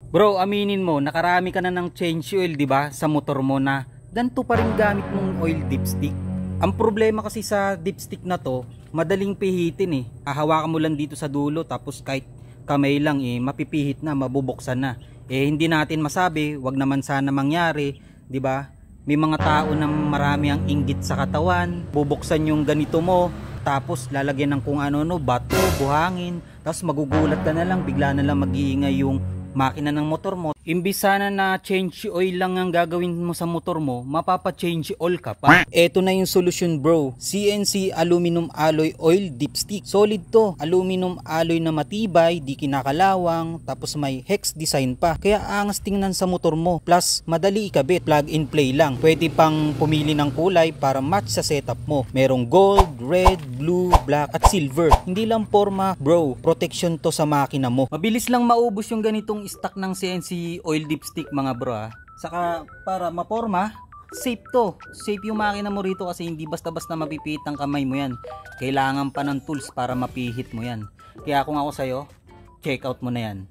Bro, aminin mo, nakarami ka na ng change oil, 'di ba? Sa motor mo na ganito pa rin gamit mong oil dipstick. Ang problema kasi sa dipstick na 'to, madaling pihitin eh. Hahawakan mo lang dito sa dulo tapos kahit kamay lang mapipihit na, mabubuksan na. Hindi natin masabi, wag naman sana mangyari, 'di ba? May mga tao na marami ang inggit sa katawan, bubuksan yung ganito mo, tapos lalagyan ng kung ano bato, buhangin, tapos magugulat ka na lang, bigla na lang mag-iingay yung makina ng motor mo. Imbis sana na change oil lang ang gagawin mo sa motor mo, mapapa-change oil ka pa. Eto na yung solusyon bro, CNC Aluminum Alloy Oil Dipstick. Solid to, aluminum alloy na matibay, di kinakalawang, tapos may hex design pa. Kaya angas tingnan sa motor mo, plus madali ikabit, plug and play lang. Pwede pang pumili ng kulay para match sa setup mo. Merong gold, red, blue, black at silver. Hindi lang forma bro, protection to sa makina mo. Mabilis lang maubos yung ganitong stock ng CNC oil dipstick mga bro ha. Saka para maporma, safe to. Safe yung makina mo rito kasi hindi basta-basta mapipihit ang kamay mo yan. Kailangan pa ng tools para mapihit mo yan. Kaya kung ako sa'yo, check out mo na yan.